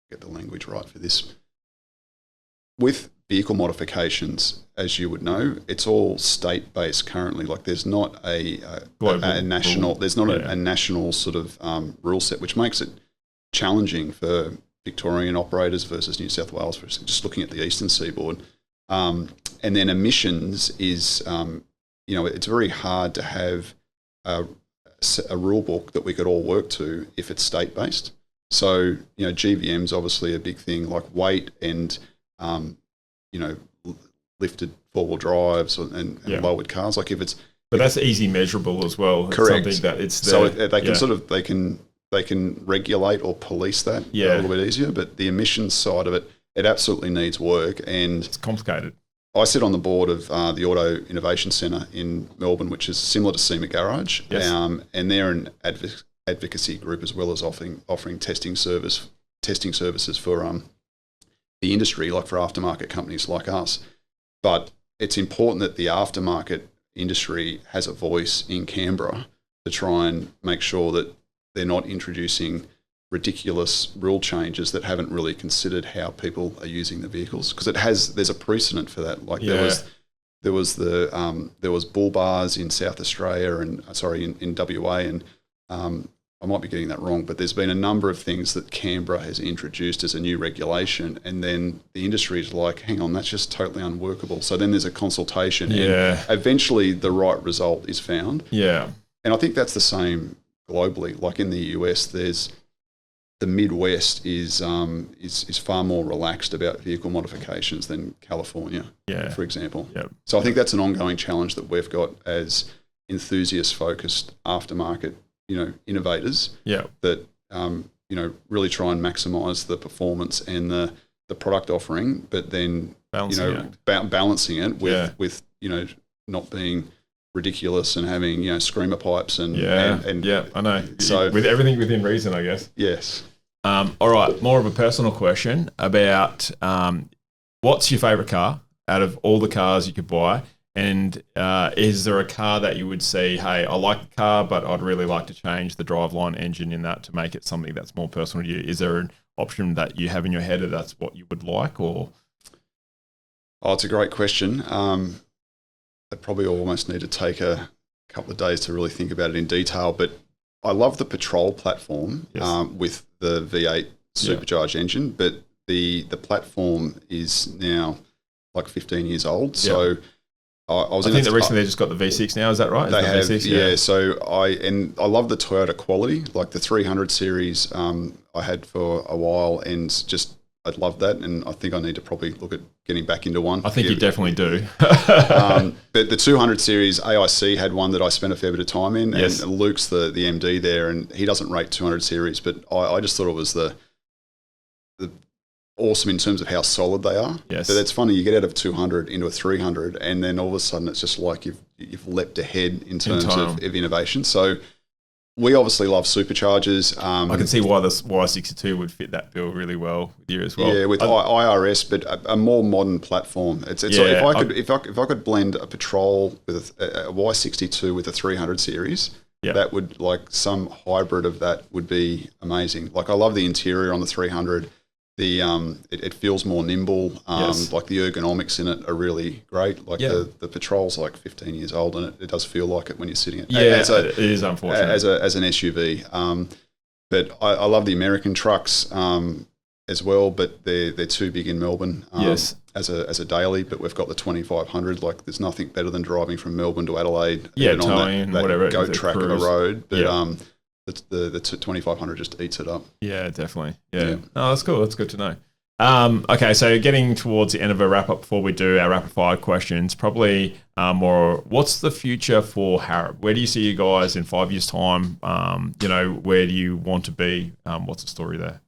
get the language right for this, with vehicle modifications, as you would know, it's all state-based currently. Like there's not a national, there's not a national sort of rule set, which makes it challenging for Victorian operators versus New South Wales, for just looking at the eastern seaboard. And then emissions is, it's very hard to have a rule book that we could all work to if it's state-based. So, GVM's obviously a big thing, like weight and, lifted four-wheel drives and lowered cars. Like if it's... But that's easy measurable as well. Correct. It's something that it's there. So they can they can regulate or police that a little bit easier. But the emissions side of it, it absolutely needs work. And it's complicated. I sit on the board of the Auto Innovation Centre in Melbourne, which is similar to SEMA Garage. Yes. And they're an advocacy group as well as offering testing services for the industry, like for aftermarket companies like us. But it's important that the aftermarket industry has a voice in Canberra to try and make sure that they're not introducing ridiculous rule changes that haven't really considered how people are using the vehicles, because there's a precedent for that. Like there was bull bars in South Australia and in WA, and I might be getting that wrong, but there's been a number of things that Canberra has introduced as a new regulation, and then the industry is like, hang on, that's just totally unworkable. So then there's a consultation, and eventually the right result is found. Yeah. And I think that's the same globally. Like in the US, the Midwest is far more relaxed about vehicle modifications than California, for example. Yep. So I think that's an ongoing challenge that we've got as enthusiast-focused aftermarket innovators that, really try and maximise the performance and the product offering, but then, balancing it with not being ridiculous and having, screamer pipes and I know. So with everything within reason, I guess. Yes. All right. More of a personal question about what's your favourite car out of all the cars you could buy? And is there a car that you would say, hey, I like the car, but I'd really like to change the driveline engine in that to make it something that's more personal to you? Is there an option that you have in your head that that's what you would like? Or? Oh, it's a great question. I probably almost need to take a couple of days to really think about it in detail. But I love the Patrol platform with the V8 supercharged engine, but the platform is now like 15 years old. So I think that recently they just got the V6 now. Is that right? They have, V6? So I love the Toyota quality, like the 300 series. I had for a while, and just I love that, and I think I need to probably look at getting back into one. I think you definitely do. But the 200 series, AIC had one that I spent a fair bit of time in, and Luke's the MD there, and he doesn't rate 200 series, but I just thought it was the awesome in terms of how solid they are. Yes. But it's funny, you get out of 200 into a 300, and then all of a sudden it's just like you've leapt ahead in terms of innovation. So we obviously love superchargers. I can see why this Y62 would fit that bill really well with you as well. Yeah, with IRS, but a more modern platform. It's if I could blend a Patrol with a Y62 with a 300 series, that would, like, some hybrid of that would be amazing. Like, I love the interior on the 300. It feels more nimble. Like the ergonomics in it are really great. Like the Patrol's like 15 years old, and it does feel like it when you're sitting in it. It is unfortunate as an SUV. But I love the American trucks as well. But they're too big in Melbourne. As a daily. But we've got the 2500. Like, there's nothing better than driving from Melbourne to Adelaide. Towing that whatever goat track of a road. But The 2500 just eats it up. Yeah, definitely. Yeah. Oh, that's cool. That's good to know. Okay, so getting towards the end of a wrap-up before we do our rapid-fire questions, probably more, what's the future for Harrop? Where do you see you guys in 5 years' time? Where do you want to be? What's the story there?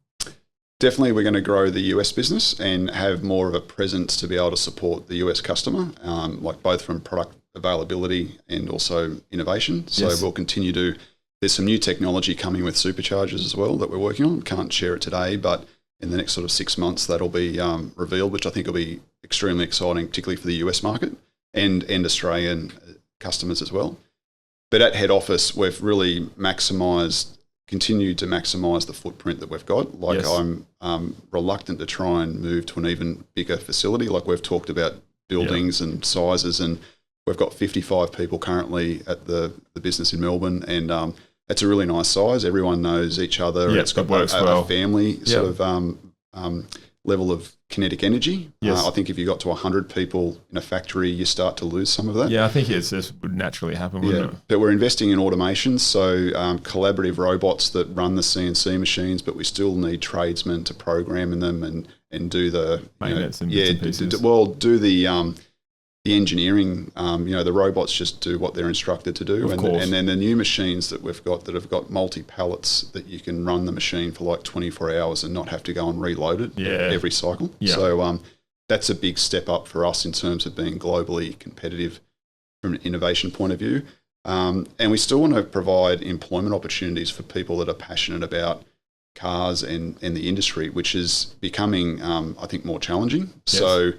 Definitely we're going to grow the US business and have more of a presence to be able to support the US customer, like both from product availability and also innovation. So we'll continue to... There's some new technology coming with superchargers as well that we're working on. Can't share it today, but in the next sort of 6 months that'll be revealed, which I think will be extremely exciting, particularly for the US market and Australian customers as well. But at head office, we've really continued to maximise the footprint that we've got. Like, yes. I'm reluctant to try and move to an even bigger facility. Like, we've talked about buildings and sizes, and we've got 55 people currently at the business in Melbourne, and it's a really nice size. Everyone knows each other. Yep, it's got a family sort of level of kinetic energy. Yes. I think if you got to 100 people in a factory, you start to lose some of that. Yeah, I think this would naturally happen, wouldn't it? But we're investing in automation, so collaborative robots that run the CNC machines, but we still need tradesmen to program in them and do the maintenance and bits and pieces. Do the engineering. The robots just do what they're instructed to do, and then the new machines that we've got that have got multi-pallets that you can run the machine for like 24 hours and not have to go and reload it every cycle. Yeah. So that's a big step up for us in terms of being globally competitive from an innovation point of view. And we still want to provide employment opportunities for people that are passionate about cars and the industry, which is becoming, I think, more challenging. Yes. So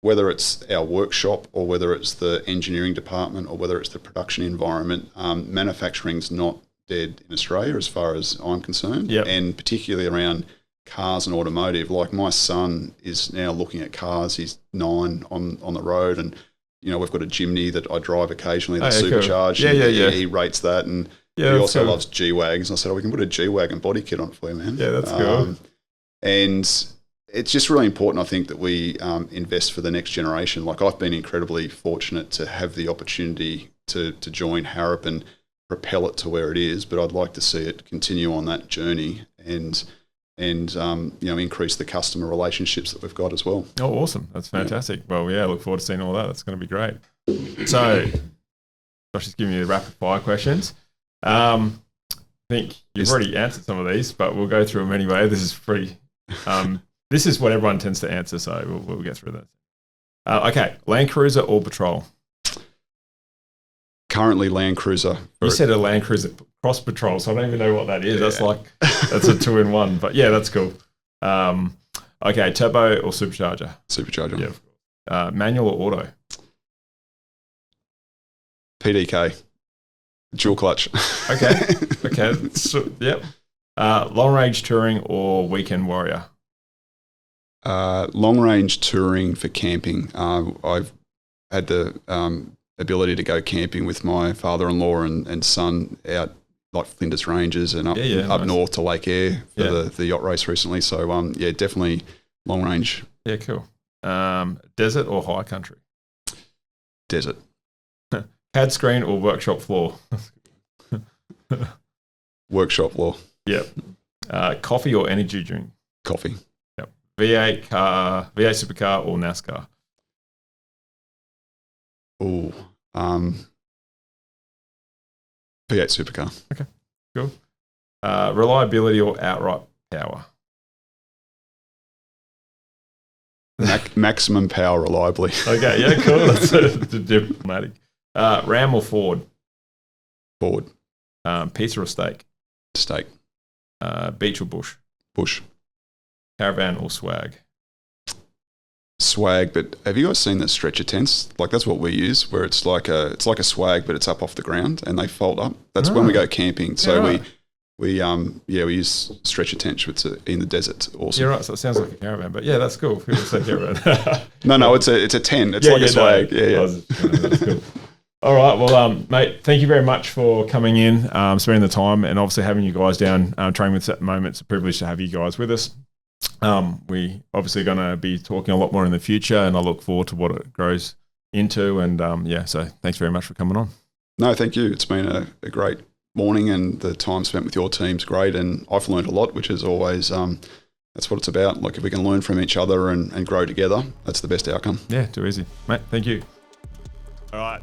whether it's our workshop or whether it's the engineering department or whether it's the production environment, manufacturing's not dead in Australia as far as I'm concerned. Yep. And particularly around cars and automotive. Like, my son is now looking at cars. He's 9 on the road, and we've got a Jimny that I drive occasionally, the Supercharger. Cool. Yeah. He rates that, and he also loves G-Wagons. I said, we can put a G-Wagon body kit on for you, man. Yeah, that's cool. And it's just really important, I think, that we invest for the next generation. Like, I've been incredibly fortunate to have the opportunity to join Harrop and propel it to where it is, but I'd like to see it continue on that journey and increase the customer relationships that we've got as well. Oh, awesome. That's fantastic. Yeah. Well, I look forward to seeing all that. That's going to be great. So, Josh is giving you the rapid fire questions. I think you've already answered some of these, but we'll go through them anyway. This is pretty... This is what everyone tends to answer, so we'll get through that. Okay, Land Cruiser or Patrol? Currently Land Cruiser. You said a Land Cruiser Cross Patrol, so I don't even know what that is. Yeah. That's a 2-in-1, but yeah, that's cool. Okay, turbo or supercharger? Supercharger. Yeah, of course. Manual or auto? PDK. Dual clutch. Okay. So, yep. Long range touring or weekend warrior? Long range touring for camping. I've had the ability to go camping with my father-in-law and son out like Flinders Ranges and up nice. North to Lake Eyre for the yacht race recently. So definitely long range. Yeah, cool. Desert or high country? Desert. CAD screen or workshop floor? Workshop floor. Yep. Coffee or energy drink? Coffee. Yep. V8 supercar or NASCAR? Oh, V8 supercar. Okay, cool. Reliability or outright power? Maximum power reliably. Okay, yeah, cool. That's diplomatic. Ram or Ford? Ford. Pizza or steak? Steak. Beach or bush? Bush. Caravan or swag? Swag, but have you guys seen the stretcher tents? Like, that's what we use, where it's like a swag, but it's up off the ground and they fold up. That's when we go camping. So we use stretcher tents in the desert. Awesome. You're right. So it sounds like a caravan, but yeah, that's cool. People say caravan. No, it's a tent. It's like a swag. No. Yeah. That's cool. All right. Well, mate, thank you very much for coming in, spending the time, and obviously having you guys down training with us at the moment. It's a privilege to have you guys with us. We obviously going to be talking a lot more in the future, and I look forward to what it grows into. And so thanks very much for coming on. No, thank you. It's been a great morning, and the time spent with your team's great, and I've learned a lot, which is always that's what it's about. Like, if we can learn from each other and grow together, that's the best outcome. Yeah, too easy, mate. Thank you. All right.